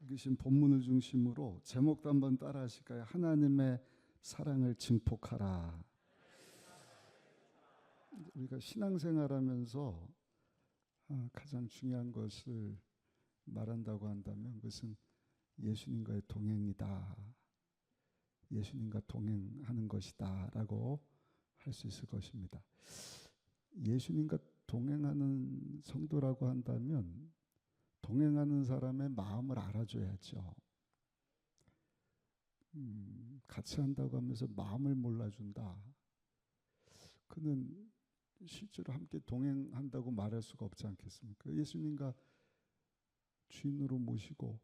읽으신 본문을 중심으로 제목도 한번 따라 하실까요? 하나님의 사랑을 증폭하라. 우리가 신앙생활하면서 가장 중요한 것을 말한다고 한다면 그것은 예수님과의 동행이다. 예수님과 동행하는 것이다 라고 할 수 있을 것입니다. 예수님과 동행하는 성도라고 한다면 동행하는 사람의 마음을 알아줘야죠. 같이 한다고 하면서 마음을 몰라준다. 그는 실제로 함께 동행한다고 말할 수가 없지 않겠습니까? 예수님과 주인으로 모시고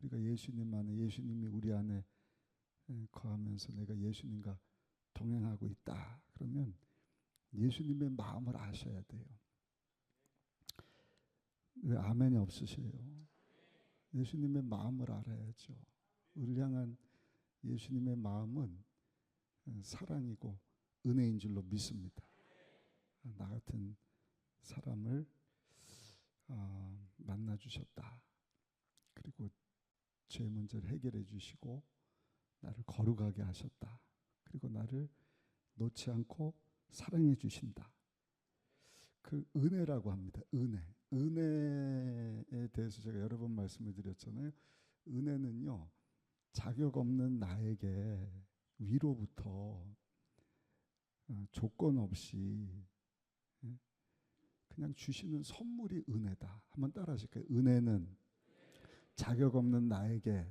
우리가 예수님 안에, 예수님이 우리 안에 거하면서 내가 예수님과 동행하고 있다. 그러면 예수님의 마음을 아셔야 돼요. 왜 아멘이 없으세요? 예수님의 마음을 알아야죠. 우리를 향한 예수님의 마음은 사랑이고 은혜인 줄로 믿습니다. 나 같은 사람을 만나 주셨다. 그리고 죄 문제를 해결해 주시고 나를 거룩하게 하셨다. 그리고 나를 놓지 않고 사랑해 주신다. 그 은혜라고 합니다. 은혜에 대해서 제가 여러 번 말씀을 드렸잖아요. 은혜는요, 자격 없는 나에게 위로부터 조건 없이 그냥 주시는 선물이 은혜다. 한번 따라 하실까요? 은혜는 자격 없는 나에게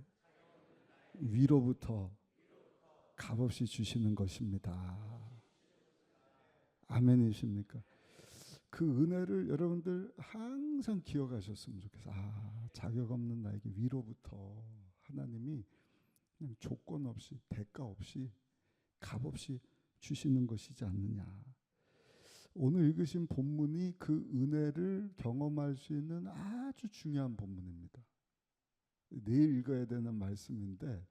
위로부터 값없이 주시는 것입니다. 아멘이십니까? 그 은혜를 여러분들 항상 기억하셨으면 좋겠어요. 자격 없는 나에게 위로부터 하나님이 그냥 조건 없이, 대가 없이, 값없이 주시는 것이지 않느냐. 오늘 읽으신 본문이 그 은혜를 경험할 수 있는 아주 중요한 본문입니다. 내일 읽어야 되는 말씀인데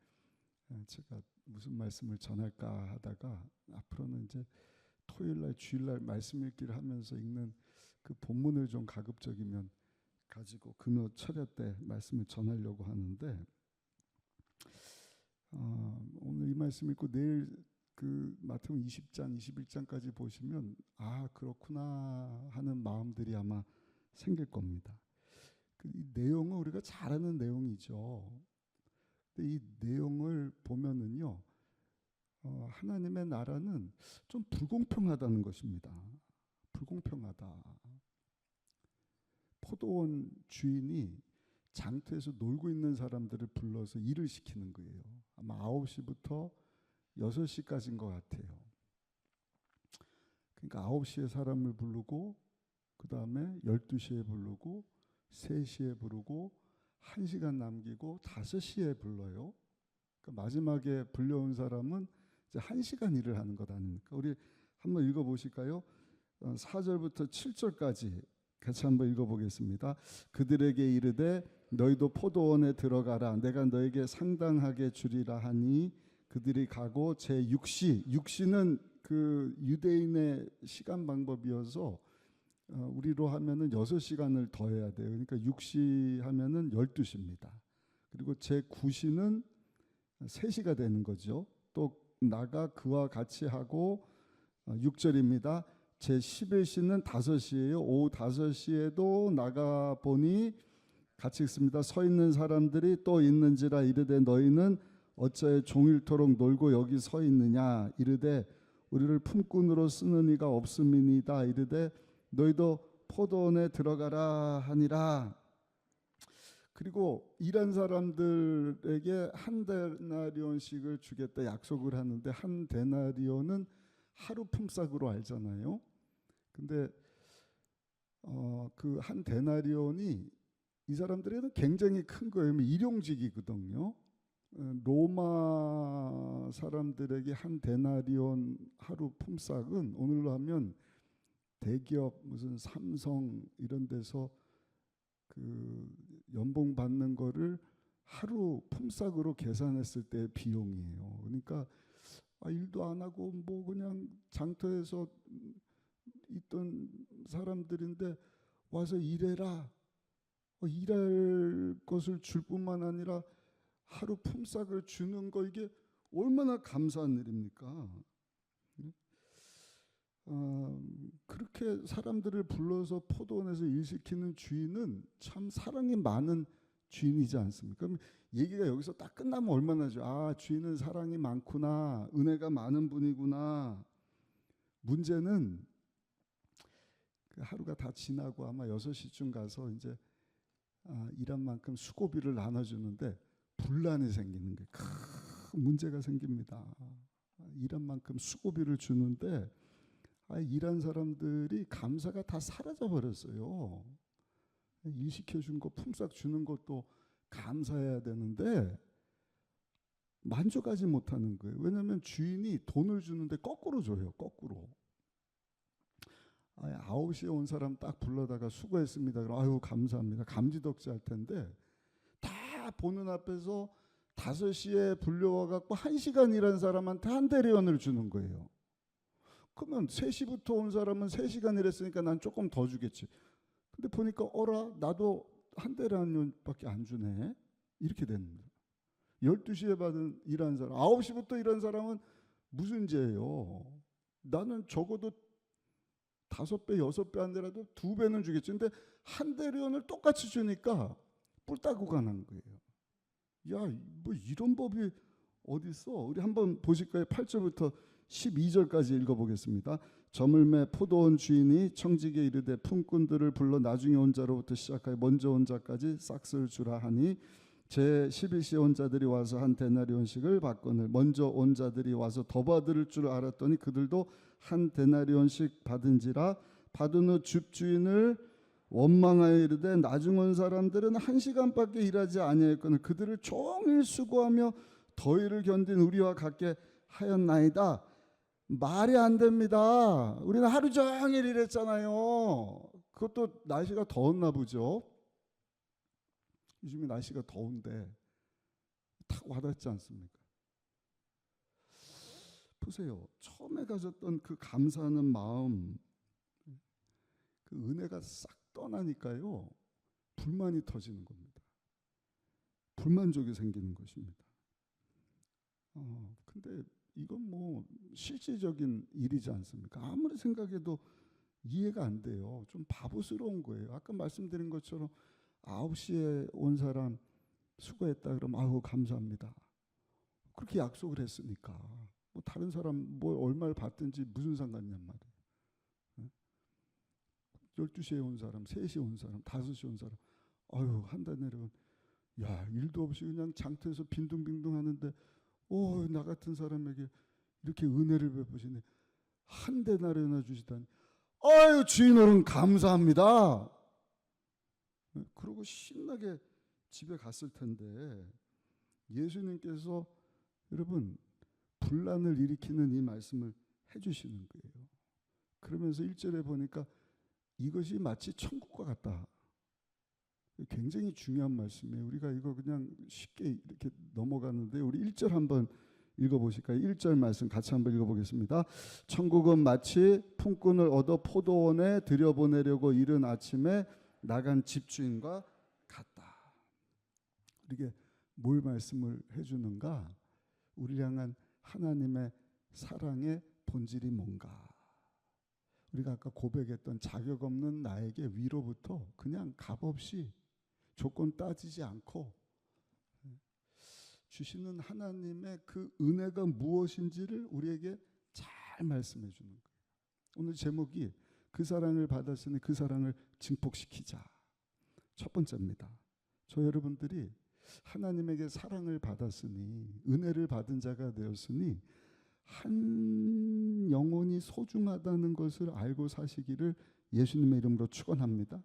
제가 무슨 말씀을 전할까 하다가 앞으로는 이제 토요일날 주일날 말씀 읽기를 하면서 읽는 그 본문을 좀 가급적이면 가지고 금요 철야 때 말씀을 전하려고 하는데 오늘 이 말씀 읽고 내일 그 마태복음 20장 21장까지 보시면 그렇구나 하는 마음들이 아마 생길 겁니다. 이 내용은 우리가 잘 아는 내용이죠. 근데 이 내용을 보면은요, 하나님의 나라는 좀 불공평하다는 것입니다. 불공평하다. 포도원 주인이 장터에서 놀고 있는 사람들을 불러서 일을 시키는 거예요. 아마 9시부터 6시까지인 것 같아요. 그러니까 9시에 사람을 부르고 그 다음에 12시에 부르고 3시에 부르고 1시간 남기고 5시에 불러요. 그러니까 마지막에 불려온 사람은 이제 1시간 일을 하는 것 아닙니까? 우리 한번 읽어보실까요? 4절부터 7절까지 같이 한번 읽어보겠습니다. 그들에게 이르되 너희도 포도원에 들어가라. 내가 너에게 상당하게 주리라 하니 그들이 가고 제6시는 그 유대인의 시간 방법이어서 우리로 하면은 6시간을 더해야 돼요. 그러니까 6시 하면은 12시입니다. 그리고 제9시는 3시가 되는 거죠. 또 나가 그와 같이 하고 6절입니다. 제11시는 5시예요. 오후 5시에도 나가 보니 같이 읽습니다. 서 있는 사람들이 또 있는지라 이르되 너희는 어찌하여 종일토록 놀고 여기 서 있느냐 이르되 우리를 품꾼으로 쓰는 이가 없음이니이다 이르되 너희도 포도원에 들어가라 하니라. 그리고 일한 사람들에게 한 데나리온씩을 주겠다 약속을 하는데 한 데나리온은 하루 품삯으로 알잖아요. 근데 그 한 데나리온이 이 사람들에게는 굉장히 큰 거예요. 일용직이거든요. 로마 사람들에게 한 데나리온 하루 품삯은 오늘로 하면 대기업 무슨 삼성 이런 데서 그 연봉 받는 거를 하루 품삯으로 계산했을 때 비용이에요. 그러니까 일도 안 하고 뭐 그냥 장터에서 있던 사람들인데 와서 일해라. 일할 것을 줄 뿐만 아니라 하루 품삯을 주는 거, 이게 얼마나 감사한 일입니까? 그렇게 사람들을 불러서 포도원에서 일시키는 주인은 참 사랑이 많은 주인이지 않습니까? 그럼 얘기가 여기서 딱 끝나면 얼마나 좋아. 주인은 사랑이 많구나, 은혜가 많은 분이구나. 문제는 그 하루가 다 지나고 아마 6시쯤 가서 이제 일한 만큼 수고비를 나눠주는데 분란이 생기는 게 큰 문제가 생깁니다. 일한 만큼 수고비를 주는데 일한 사람들이 감사가 다 사라져 버렸어요. 일 시켜준 거 품삯 주는 것도 감사해야 되는데 만족하지 못하는 거예요. 왜냐하면 주인이 돈을 주는데 거꾸로 줘요. 거꾸로. 9시에 온 사람 딱 불러다가 수고했습니다. 그럼 아유 감사합니다. 감지덕지 할 텐데 다 보는 앞에서 5시에 불려와 갖고 1시간 일한 사람한테 한 대리원을 주는 거예요. 그러면 3시부터 온 사람은 3시간 일했으니까 난 조금 더 주겠지. 근데 보니까 어라 나도 한 대리원밖에 안 주네. 이렇게 되는 거예요. 12시에 받은 일한 사람, 9시부터 일한 사람은 무슨 죄예요? 나는 적어도 5배, 6배 안 되라도 2배는 주겠지. 근데 한 대리원을 똑같이 주니까 뿔 따고 가는 거예요. 야, 뭐 이런 법이 어디 있어? 우리 한번 보실까요? 8절부터 12절까지 읽어보겠습니다. 저물매 포도원 주인이 청지기에 이르되 품꾼들을 불러 나중에 온 자로부터 시작하여 먼저 온 자까지 싹쓸 주라 하니 제 11시에 온 자들이 와서 한 데나리온씩을 받거늘 먼저 온 자들이 와서 더 받을 줄 알았더니 그들도 한 데나리온씩 받은지라. 받은 후 집주인을 원망하여 이르되 나중 온 사람들은 1시간밖에 일하지 아니하였거늘 그들을 종일 수고하며 더위를 견딘 우리와 같게 하였나이다. 말이 안 됩니다. 우리는 하루 종일 일했잖아요. 그것도 날씨가 더웠나 보죠. 요즘에 날씨가 더운데 탁 와닿지 않습니까? 보세요. 처음에 가졌던 그 감사하는 마음, 그 은혜가 싹 떠나니까요. 불만이 터지는 겁니다. 불만족이 생기는 것입니다. 근데 이건 뭐 실질적인 일이지 않습니까? 아무리 생각해도 이해가 안 돼요. 좀 바보스러운 거예요. 아까 말씀드린 것처럼 9시에 온 사람 수고했다 그러면 아우 감사합니다. 그렇게 약속을 했으니까 뭐 다른 사람 뭐 얼마를 받든지 무슨 상관이냔 말이에요. 12시에 온 사람, 3시에 온 사람, 5시에 온 사람 아유 한 달 내려온 야 일도 없이 그냥 장터에서 빈둥빈둥 하는데 나 같은 사람에게 이렇게 은혜를 베푸시네. 한 데나리나 주시다니 아유 주인어른 감사합니다. 그러고 신나게 집에 갔을 텐데 예수님께서 여러분 분란을 일으키는 이 말씀을 해주시는 거예요. 그러면서 1절에 보니까 이것이 마치 천국과 같다. 굉장히 중요한 말씀이에요. 우리가 이거 그냥 쉽게 이렇게 넘어가는데 우리 1절 한번 읽어보실까요? 1절 말씀 같이 한번 읽어보겠습니다. 천국은 마치 품꾼을 얻어 포도원에 들여보내려고 이른 아침에 나간 집주인과 같다. 이게 뭘 말씀을 해주는가? 우리 향한 하나님의 사랑의 본질이 뭔가? 우리가 아까 고백했던 자격 없는 나에게 위로부터 그냥 값없이 조건 따지지 않고 주시는 하나님의 그 은혜가 무엇인지를 우리에게 잘 말씀해 주는 거예요. 오늘 제목이 그 사랑을 받았으니 그 사랑을 증폭시키자. 첫 번째입니다. 저 여러분들이 하나님에게 사랑을 받았으니 은혜를 받은 자가 되었으니 한 영혼이 소중하다는 것을 알고 사시기를 예수님의 이름으로 축원합니다.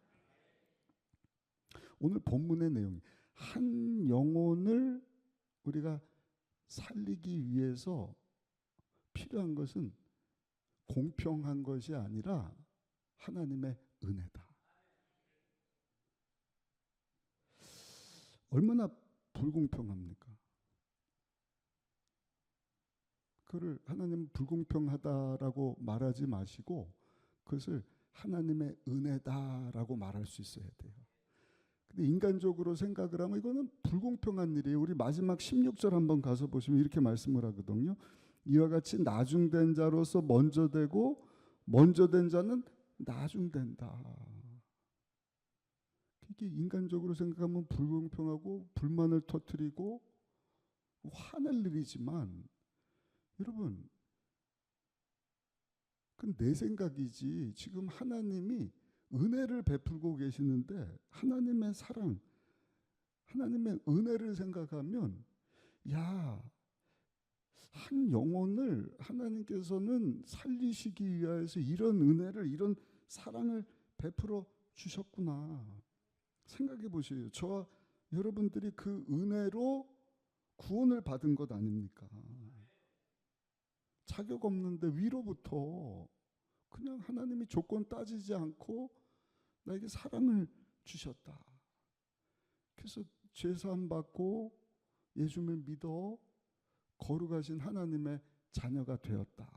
오늘 본문의 내용이 한 영혼을 우리가 살리기 위해서 필요한 것은 공평한 것이 아니라 하나님의 은혜다. 얼마나 불공평합니까? 그를 하나님 불공평하다라고 말하지 마시고 그것을 하나님의 은혜다라고 말할 수 있어야 돼요. 근데 인간적으로 생각을 하면 이거는 불공평한 일이에요. 우리 마지막 16절 한번 가서 보시면 이렇게 말씀을 하거든요. 이와 같이 나중된 자로서 먼저 되고 먼저 된 자는 나중된다. 이게 인간적으로 생각하면 불공평하고 불만을 터뜨리고 화낼 일이지만 여러분 그건 내 생각이지 지금 하나님이 은혜를 베풀고 계시는데 하나님의 사랑, 하나님의 은혜를 생각하면 야, 한 영혼을 하나님께서는 살리시기 위하여서 이런 은혜를 이런 사랑을 베풀어 주셨구나. 생각해 보세요. 저와 여러분들이 그 은혜로 구원을 받은 것 아닙니까? 자격 없는데 위로부터 그냥 하나님이 조건 따지지 않고 나에게 사랑을 주셨다. 그래서 죄사함 받고 예수를 믿어 거룩하신 하나님의 자녀가 되었다.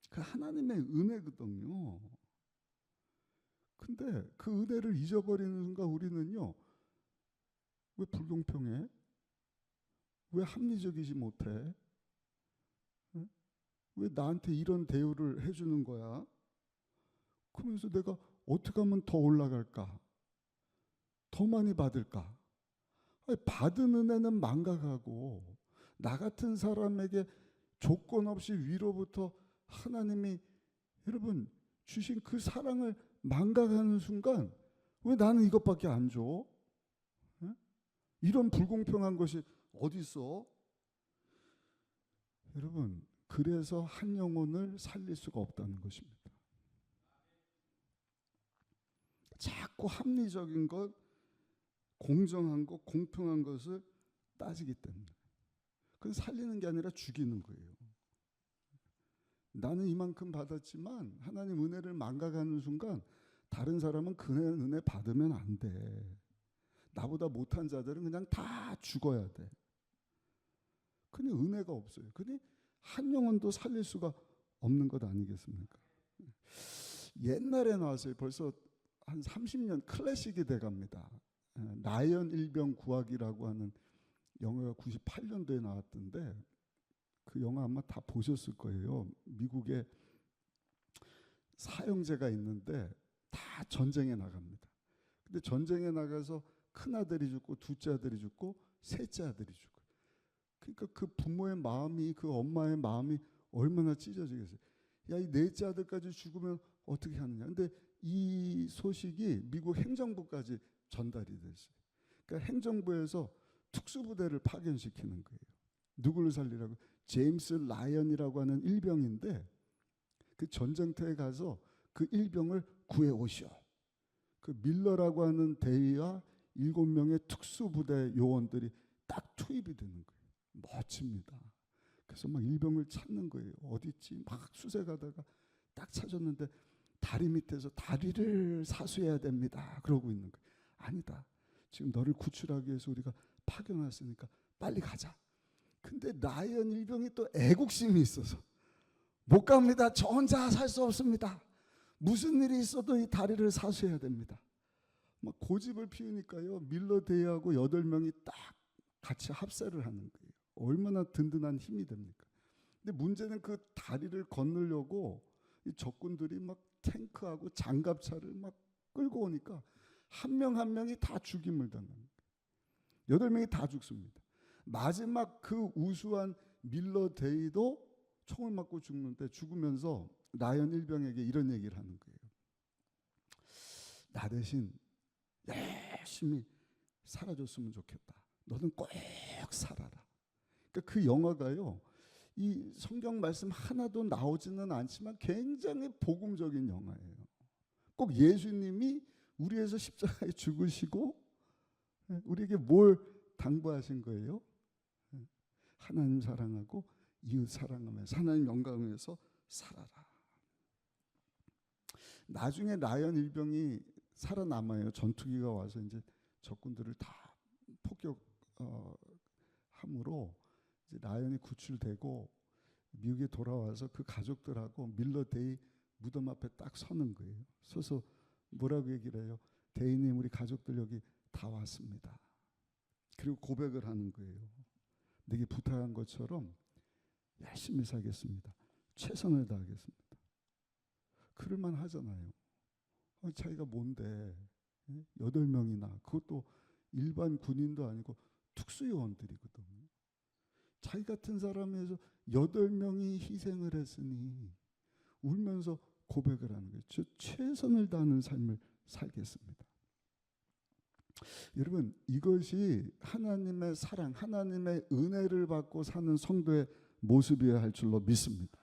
그 하나님의 은혜거든요. 근데 그 은혜를 잊어버리는 순간 우리는요. 왜 불공평해? 왜 합리적이지 못해? 왜 나한테 이런 대우를 해주는 거야? 그러면서 내가 어떻게 하면 더 올라갈까? 더 많이 받을까? 아니, 받은 은혜는 망각하고 나 같은 사람에게 조건 없이 위로부터 하나님이 여러분 주신 그 사랑을 망각하는 순간 왜 나는 이것밖에 안 줘? 에? 이런 불공평한 것이 어디 있어? 여러분 그래서 한 영혼을 살릴 수가 없다는 것입니다. 자꾸 합리적인 것, 공정한 것, 공평한 것을 따지기 때문에 그건 살리는 게 아니라 죽이는 거예요. 나는 이만큼 받았지만 하나님 은혜를 망각하는 순간 다른 사람은 그 은혜 받으면 안 돼. 나보다 못한 자들은 그냥 다 죽어야 돼. 근데 은혜가 없어요. 근데 한 영혼도 살릴 수가 없는 것 아니겠습니까? 옛날에 나왔어요. 벌써 한 30년 클래식이 돼갑니다. 라이언 일병 구하기라고 하는 영화가 98년도에 나왔던데 그 영화 아마 다 보셨을 거예요. 미국에 사형제가 있는데 다 전쟁에 나갑니다. 근데 전쟁에 나가서 큰 아들이 죽고 둘째 아들이 죽고 셋째 아들이 죽고. 그러니까 그 부모의 마음이 그 엄마의 마음이 얼마나 찢어지겠어요. 야, 이 넷째 아들까지 죽으면 어떻게 하느냐. 근데 이 소식이 미국 행정부까지 전달이 됐어요. 그러니까 행정부에서 특수부대를 파견시키는 거예요. 누구를 살리라고? 제임스 라이언이라고 하는 일병인데 그 전쟁터에 가서 그 일병을 구해 오시오. 그 밀러라고 하는 대위와 7명의 특수부대 요원들이 딱 투입이 되는 거예요. 멋집니다. 그래서 막 일병을 찾는 거예요. 어디 있지? 막 수색하다가 딱 찾았는데 다리 밑에서 다리를 사수해야 됩니다. 그러고 있는 거예요. 아니다. 지금 너를 구출하기 위해서 우리가 파견왔으니까 빨리 가자. 근데 라이언 일병이 또 애국심이 있어서 못 갑니다. 저 혼자 살 수 없습니다. 무슨 일이 있어도 이 다리를 사수해야 됩니다. 막 고집을 피우니까요. 밀러 대위하고 8명이 딱 같이 합세를 하는 거예요. 얼마나 든든한 힘이 됩니까? 근데 문제는 그 다리를 건너려고 이 적군들이 막 탱크하고 장갑차를 막 끌고 오니까 한 명 한 명이 다 죽임을 당하는 거예요. 8명이 다 죽습니다. 마지막 그 우수한 밀러 대위도 총을 맞고 죽는데 죽으면서 라이언 일병에게 이런 얘기를 하는 거예요. 나 대신 열심히 살아줬으면 좋겠다. 너는 꼭 살아라. 그러니까 그 영화가요. 이 성경 말씀 하나도 나오지는 않지만 굉장히 복음적인 영화예요. 꼭 예수님이 우리 위해서 십자가에 죽으시고 우리에게 뭘 당부하신 거예요? 하나님 사랑하고 이웃 사랑하면서 하나님 영광하면서 살아라. 나중에 라이언 일병이 살아남아요. 전투기가 와서 이제 적군들을 다 폭격함으로 이제 라이언이 구출되고 미국에 돌아와서 그 가족들하고 밀러 데이 무덤 앞에 딱 서는 거예요. 서서 뭐라고 얘기를 해요? 대인님 우리 가족들 여기 다 왔습니다. 그리고 고백을 하는 거예요. 내게 부탁한 것처럼 열심히 살겠습니다. 최선을 다하겠습니다. 그럴만 하잖아요. 자기가 뭔데 8명이나 그것도 일반 군인도 아니고 특수요원들이거든요. 자기 같은 사람에 서 8명이 희생을 했으니 울면서 고백을 하는 거예요. 저 최선을 다하는 삶을 살겠습니다. 여러분 이것이 하나님의 사랑, 하나님의 은혜를 받고 사는 성도의 모습이어야 할 줄로 믿습니다.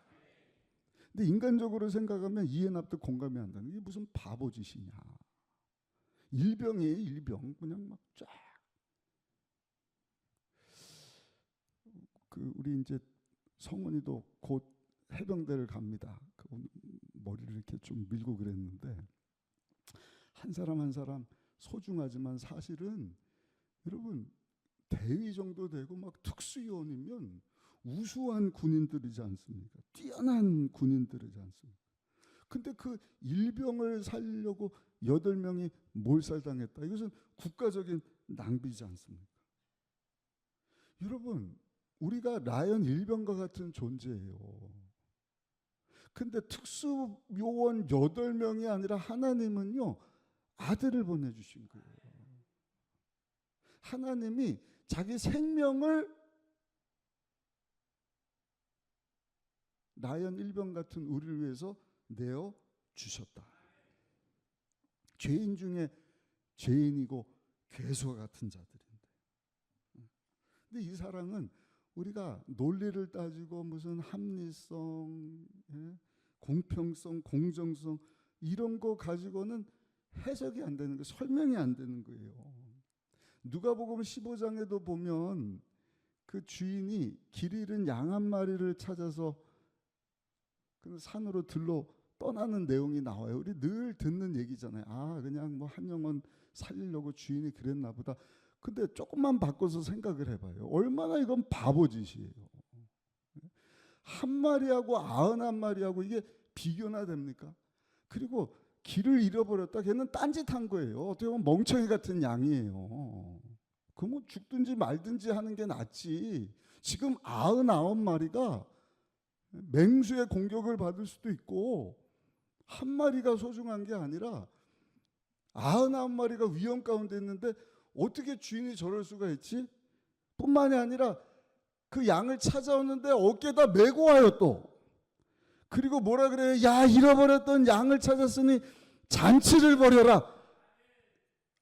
근데 인간적으로 생각하면 이해 납득 공감이 안 되는 게 무슨 바보짓이냐. 일병이에요, 일병. 그냥 막 쫙. 우리 이제 성은이도 곧 해병대를 갑니다. 머리를 이렇게 좀 밀고 그랬는데 한 사람 한 사람 소중하지만 사실은 여러분 대위 정도 되고 막 특수요원이면 우수한 군인들이지 않습니까? 뛰어난 군인들이지 않습니까? 근데 그 일병을 살려고 8명이 몰살당했다. 이것은 국가적인 낭비지 않습니까? 여러분 우리가 라이언 일병과 같은 존재예요. 근데 특수요원 8명이 아니라 하나님은요 아들을 보내주신 거예요. 하나님이 자기 생명을 라이언 일병 같은 우리를 위해서 내어 주셨다. 죄인 중에 죄인이고 괴수와 같은 자들인데. 근데 이 사랑은 우리가 논리를 따지고 무슨 합리성, 공평성, 공정성 이런 거 가지고는 해석이 안 되는 거예요. 설명이 안 되는 거예요. 누가복음 15장에도 보면 그 주인이 길 잃은 양 한 마리를 찾아서 그 산으로 들러 떠나는 내용이 나와요. 우리 늘 듣는 얘기잖아요. 아, 그냥 뭐 한 영혼 살리려고 주인이 그랬나 보다. 근데 조금만 바꿔서 생각을 해봐요. 얼마나 이건 바보짓이에요. 한 마리하고 91마리하고 이게 비교나 됩니까? 그리고 길을 잃어버렸다. 걔는 딴짓한 거예요. 어떻게 보면 멍청이 같은 양이에요. 그 뭐 죽든지 말든지 하는 게 낫지. 지금 99마리가 맹수의 공격을 받을 수도 있고 한 마리가 소중한 게 아니라 99마리가 위험 가운데 있는데 어떻게 주인이 저럴 수가 있지? 뿐만이 아니라 그 양을 찾아오는데 어깨에다 메고 와요 또. 그리고 뭐라 그래요? 야, 잃어버렸던 양을 찾았으니 잔치를 벌여라.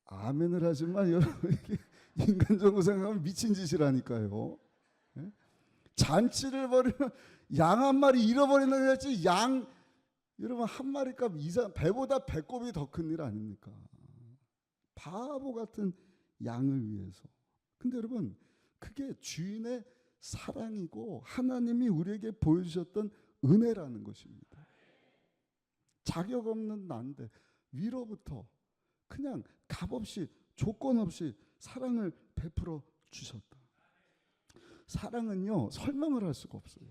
아멘을 하지만 여러분 이게 인간적으로 생각하면 미친 짓이라니까요. 잔치를 벌이면 양 한 마리 잃어버리는 게 아니지 양 여러분 한 마리 값 이상 배보다 배꼽이 더 큰 일 아닙니까? 바보 같은 양을 위해서. 근데 여러분 그게 주인의 사랑이고 하나님이 우리에게 보여주셨던 은혜라는 것입니다. 자격 없는 난데 위로부터 그냥 값없이 조건 없이 사랑을 베풀어 주셨다. 사랑은요 설명을 할 수가 없어요.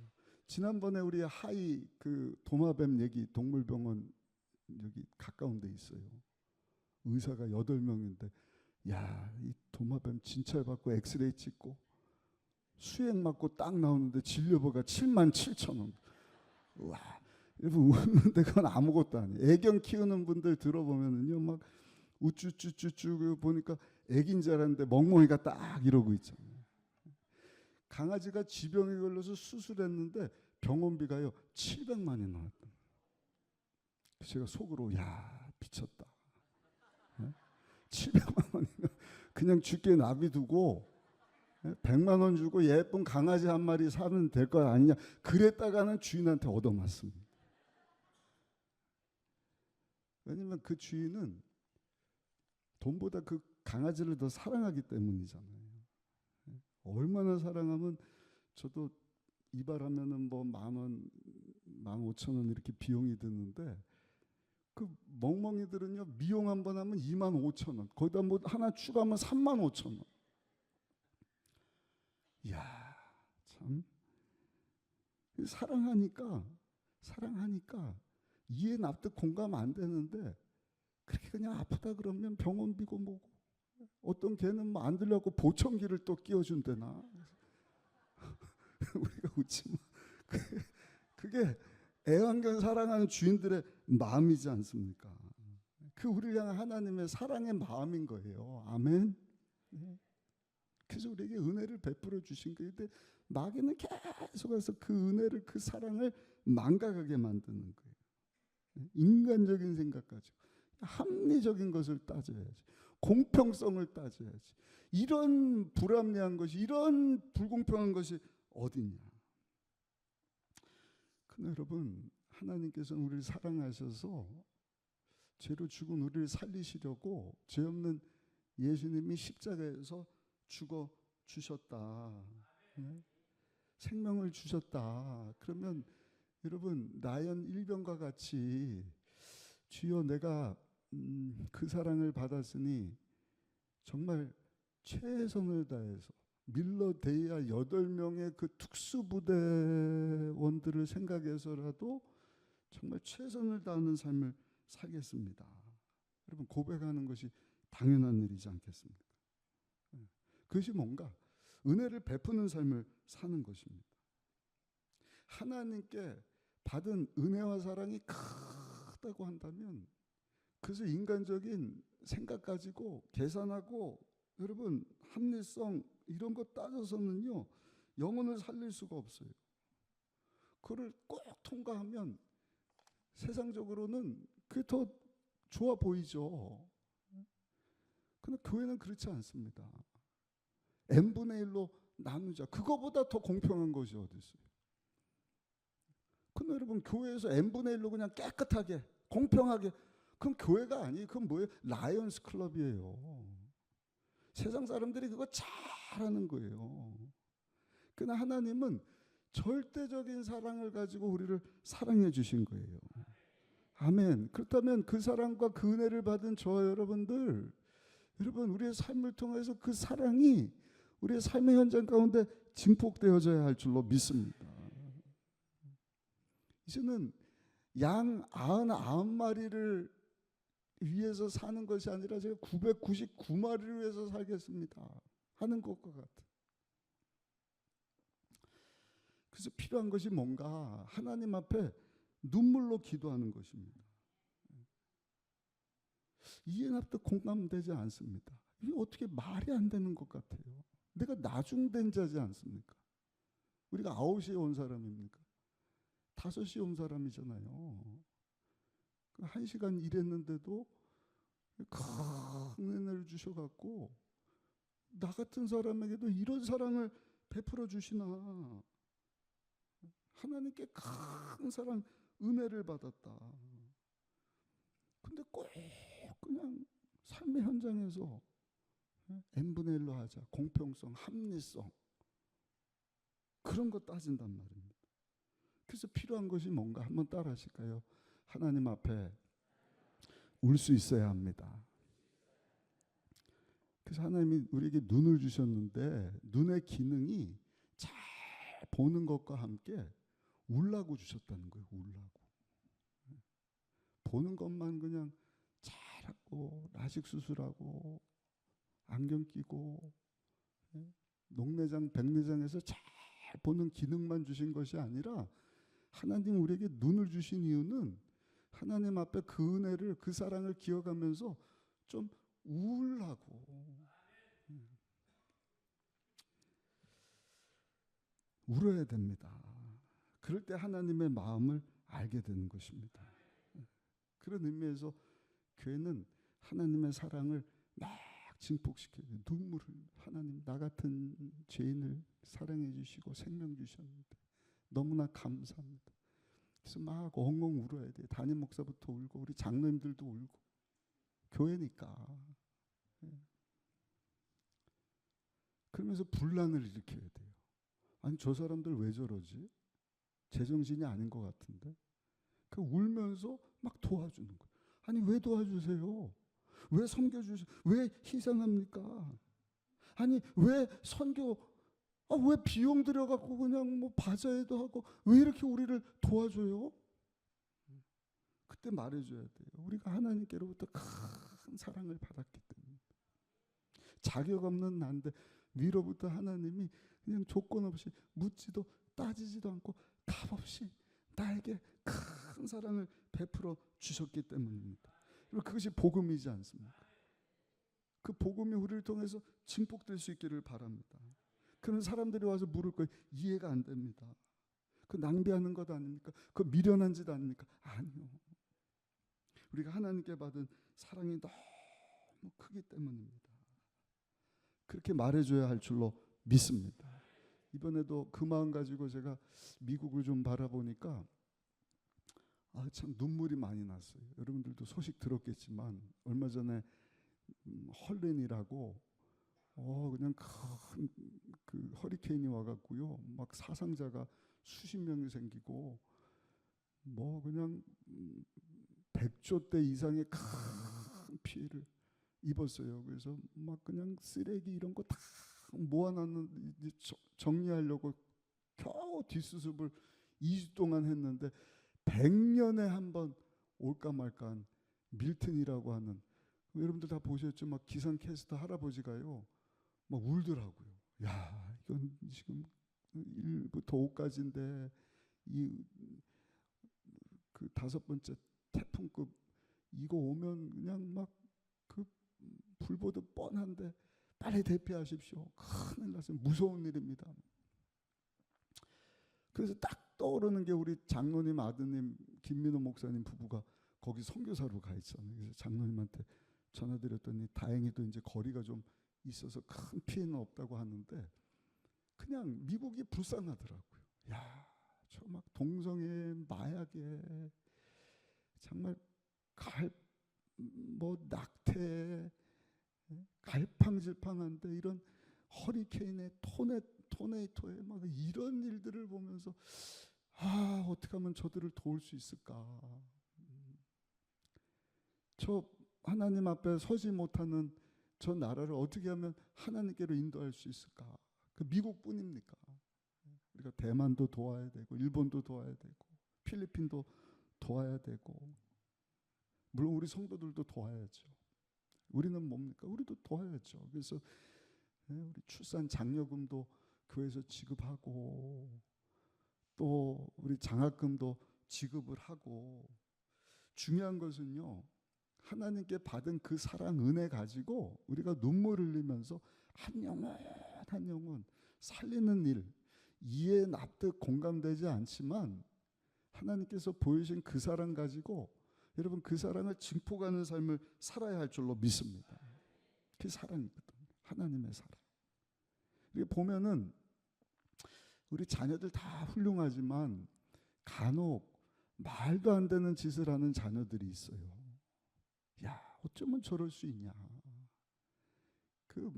지난번에 우리 하이 그 도마뱀 얘기 동물병원 여기 가까운 데 있어요. 의사가 8명인데 야, 이 도마뱀 진찰 받고 엑스레이 찍고 수액 맞고 딱 나오는데 진료비가 77,000원. 와, 여러분 우는데 그건 아무것도 아니에요. 애견 키우는 분들 들어보면은요 막 우쭈쭈쭈쭈 보니까 애긴 줄 알았는데 멍멍이가 딱 이러고 있잖아요. 강아지가 지병에 걸려서 수술했는데 병원비가요 700만이 나왔다. 제가 속으로 야 미쳤다. 700만 원이면 그냥 죽게 놔비두고 100만 원 주고 예쁜 강아지 한 마리 사면 될 거 아니냐. 그랬다가는 주인한테 얻어맞습니다. 왜냐면 그 주인은 돈보다 그 강아지를 더 사랑하기 때문이잖아요. 얼마나 사랑하면 저도 이발하면은 뭐 10,000원, 15,000원 이렇게 비용이 드는데 그 멍멍이들은요 미용 한번 하면 25,000원 거기다 뭐 하나 추가하면 35,000원. 이야 참 사랑하니까 이해 납득 공감 안 되는데 그렇게 그냥 아프다 그러면 병원비고 뭐고, 어떤 개는 뭐 안 들려고 보청기를 또 끼워준대나. 우리가 웃지만 그게 애완견 사랑하는 주인들의 마음이지 않습니까? 그 우리를 향한 하나님의 사랑의 마음인 거예요. 아멘. 네. 그래서 우리에게 은혜를 베풀어 주신 거예요. 근데 마귀는 계속해서 그 은혜를, 그 사랑을 망각하게 만드는 거예요. 인간적인 생각 가지고 합리적인 것을 따져야지, 공평성을 따져야지. 이런 불합리한 것이, 이런 불공평한 것이 어디냐. 근데 여러분, 하나님께서는 우리를 사랑하셔서 죄로 죽은 우리를 살리시려고 죄 없는 예수님이 십자가에서 죽어 주셨다. 네? 생명을 주셨다. 그러면 여러분, 나연 일병과 같이 주여 내가 그 사랑을 받았으니 정말 최선을 다해서 밀러데이아 8명의 그 특수부대원들을 생각해서라도 정말 최선을 다하는 삶을 살겠습니다. 여러분, 고백하는 것이 당연한 일이지 않겠습니까? 그것이 뭔가 은혜를 베푸는 삶을 사는 것입니다. 하나님께 받은 은혜와 사랑이 크다고 한다면 그것을 인간적인 생각 가지고 계산하고, 여러분, 합리성 이런 거 따져서는요 영혼을 살릴 수가 없어요. 그걸 꼭 통과하면 세상적으로는 그게 더 좋아 보이죠. 그런데 교회는 그렇지 않습니다. n분의 1로 나누자. 그거보다 더 공평한 것이 어디 있어요? 근데 여러분, 교회에서 n분의 1로 그냥 깨끗하게 공평하게, 그럼 교회가 아니에요. 그건 뭐예요? 라이언스 클럽이에요. 세상 사람들이 그거 잘하는 거예요. 그러나 하나님은 절대적인 사랑을 가지고 우리를 사랑해 주신 거예요. 아멘. 그렇다면 그 사랑과 그 은혜를 받은 저와 여러분들, 여러분, 우리의 삶을 통해서 그 사랑이 우리의 삶의 현장 가운데 증폭되어져야 할 줄로 믿습니다. 이제는 양 99마리를 위해서 사는 것이 아니라 제가 999마리를 위해서 살겠습니다 하는 것과 같은. 그래서 필요한 것이 뭔가 하나님 앞에 눈물로 기도하는 것입니다. 이해납득 공감되지 않습니다. 이게 어떻게 말이 안 되는 것 같아요. 내가 나중된 자지 않습니까? 우리가 9시에 온 사람입니까? 5시에 온 사람이잖아요. 1시간 일했는데도 큰 은혜를 주셔갖고 나 같은 사람에게도 이런 사랑을 베풀어 주시나. 하나님께 큰 사랑, 은혜를 받았다. 근데 꼭 그냥 삶의 현장에서 n분의 1로 하자, 공평성, 합리성, 그런 거 따진단 말입니다. 그래서 필요한 것이 뭔가 한번 따라 하실까요? 하나님 앞에 울 수 있어야 합니다. 그래서 하나님이 우리에게 눈을 주셨는데 눈의 기능이 잘 보는 것과 함께 울라고 주셨다는 거예요. 울라고. 보는 것만 그냥 잘하고 라식 수술하고 안경 끼고 녹내장 백내장에서 잘 보는 기능만 주신 것이 아니라, 하나님 우리에게 눈을 주신 이유는 하나님 앞에 그 은혜를, 그 사랑을 기억하면서 좀 우울하고, 울어야 됩니다. 그럴 때 하나님의 마음을 알게 되는 것입니다. 그런 의미에서 교회는 하나님의 사랑을 막 증폭시켜요. 눈물을, 하나님 나 같은 죄인을 사랑해 주시고 생명 주셨는데 너무나 감사합니다. 그래서 막 엉엉 울어야 돼요. 담임 목사부터 울고 우리 장로님들도 울고, 교회니까. 그러면서 분란을 일으켜야 돼요. 아니 저 사람들 왜 저러지? 제정신이 아닌 것 같은데. 그 울면서 막 도와주는 거예요. 아니 왜 도와주세요? 왜 섬겨주세요? 왜 희생합니까? 아니 왜 선교, 왜 비용 들여갖고 그냥 뭐 바자회도 하고 왜 이렇게 우리를 도와줘요? 그 그때 말해줘야 돼요. 우리가 하나님께로부터 큰 사랑을 받았기 때문에. 자격 없는 난데 위로부터 하나님이 그냥 조건 없이 묻지도 따지지도 않고 값없이 나에게 큰 사랑을 베풀어 주셨기 때문입니다. 그리고 그것이 복음이지 않습니까? 그 복음이 우리를 통해서 증폭될 수 있기를 바랍니다. 그런 사람들이 와서 물을 거예요. 이해가 안 됩니다. 그 낭비하는 것 아닙니까? 그 미련한 짓 아닙니까? 아니요. 우리가 하나님께 받은 사랑이 너무 크기 때문입니다. 그렇게 말해줘야 할 줄로 믿습니다. 이번에도 그 마음 가지고 제가 미국을 좀 바라보니까 참 눈물이 많이 났어요. 여러분들도 소식 들었겠지만 얼마 전에 헐린이라고 그냥 큰 그 허리케인이 와갖고요, 막 사상자가 수십 명이 생기고 뭐 그냥 100조 대 이상의 큰 피해를 입었어요. 그래서 막 그냥 쓰레기 이런 거 다 모아놨는 정리하려고 겨우 뒷수습을 2주 동안 했는데 100년에 한 번 올까 말까한 밀튼이라고 하는, 여러분들 다 보셨죠? 막 기상캐스터 할아버지가요 막 울더라고요. 야, 이건 지금 1부터 5까지인데 이 그 5번째 태풍급 이거 오면 그냥 막 그 불보듯 뻔한데 빨리 대피하십시오. 큰일 났어요. 무서운 일입니다. 그래서 딱 떠오르는 게 우리 장로님 아드님 김민호 목사님 부부가 거기 선교사로 가 있잖아요. 그래서 장로님한테 전화드렸더니 다행히도 이제 거리가 좀 있어서 큰 피해는 없다고 하는데 그냥 미국이 불쌍하더라고요. 야, 저 막 동성애 마약에 정말 뭐 낙태 갈팡질팡한데 이런 허리케인에 토네이토에 막 이런 일들을 보면서 어떻게 하면 저들을 도울 수 있을까? 저 하나님 앞에 서지 못하는 저 나라를 어떻게 하면 하나님께로 인도할 수 있을까? 그 미국뿐입니까? 우리가 대만도 도와야 되고 일본도 도와야 되고 필리핀도 도와야 되고 물론 우리 성도들도 도와야죠. 우리는 뭡니까? 우리도 도와야죠. 그래서 우리 출산 장려금도 교회에서 지급하고 또 우리 장학금도 지급을 하고, 중요한 것은요, 하나님께 받은 그 사랑 은혜 가지고 우리가 눈물 흘리면서 한 영혼 한 영혼 살리는 일, 이해 납득 공감되지 않지만 하나님께서 보여주신 그 사랑 가지고 여러분 그 사랑을 증폭하는 삶을 살아야 할 줄로 믿습니다. 그게 사랑이거든요. 하나님의 사랑. 이렇게 보면은 우리 자녀들 다 훌륭하지만 간혹 말도 안 되는 짓을 하는 자녀들이 있어요. 야, 어쩌면 저럴 수 있냐. 그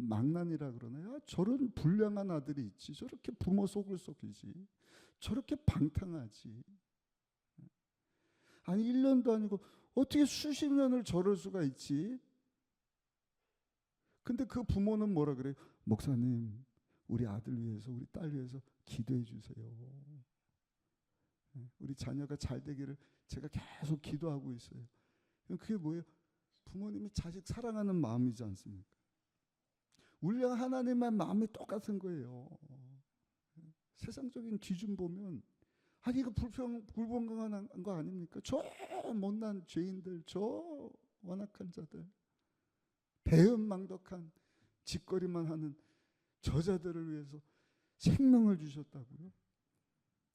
망난이라 그러나요? 저런 불량한 아들이 있지. 저렇게 부모 속을 썩이지. 저렇게 방탕하지. 아니 1년도 아니고 어떻게 수십 년을 저럴 수가 있지? 근데 그 부모는 뭐라 그래요? 목사님, 우리 아들 위해서 우리 딸 위해서 기도해 주세요. 우리 자녀가 잘 되기를 제가 계속 기도하고 있어요. 그게 뭐예요? 부모님이 자식 사랑하는 마음이지 않습니까? 우리랑 하나님의 마음이 똑같은 거예요. 세상적인 기준 보면 이거 불평등한 거 아닙니까? 저 못난 죄인들, 저 완악한 자들, 배은망덕한 짓거리만 하는 저자들을 위해서 생명을 주셨다고요.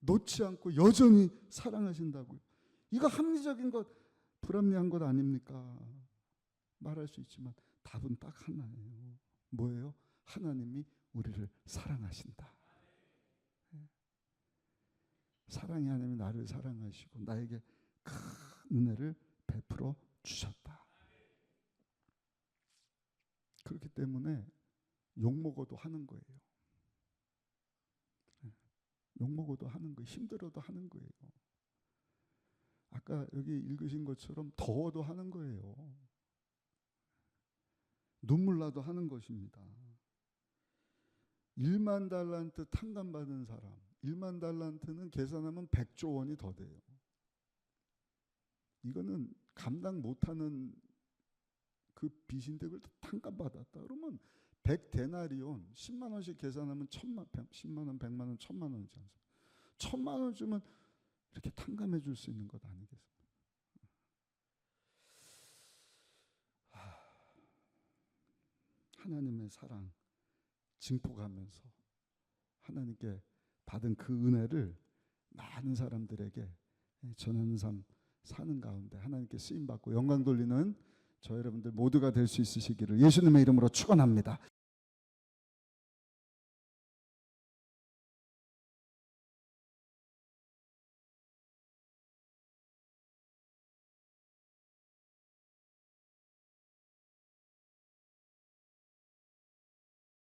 놓지 않고 여전히 사랑하신다고요. 이거 합리적인 것, 불합리한 것 아닙니까? 말할 수 있지만 답은 딱 하나예요. 뭐예요? 하나님이 우리를 사랑하신다. 사랑의 하나님이 나를 사랑하시고 나에게 큰 은혜를 베풀어 주셨다. 그렇기 때문에 욕먹어도 하는 거예요. 욕먹어도 하는 거예요. 힘들어도 하는 거예요. 아까 여기 읽으신 것처럼 더워도 하는 거예요. 눈물 나도 하는 것입니다. 1만 달란트 탕감받은 사람, 1만 달란트는 계산하면 100조 원이 더 돼요. 이거는 감당 못하는 그 빚인데 그걸 탕감받았다. 그러면 100데나리온 10만 원씩 계산하면 10만 원, 100만 원, 1000만 원이지 않습니까? 1000만 원 주면 이렇게 탕감해 줄 수 있는 것 아니겠습니까? 하나님의 사랑 증폭하면서 하나님께 받은 그 은혜를 많은 사람들에게 전하는 삶 사는 가운데 하나님께 쓰임 받고 영광 돌리는 저 여러분들 모두가 될 수 있으시기를 예수님의 이름으로 축원합니다.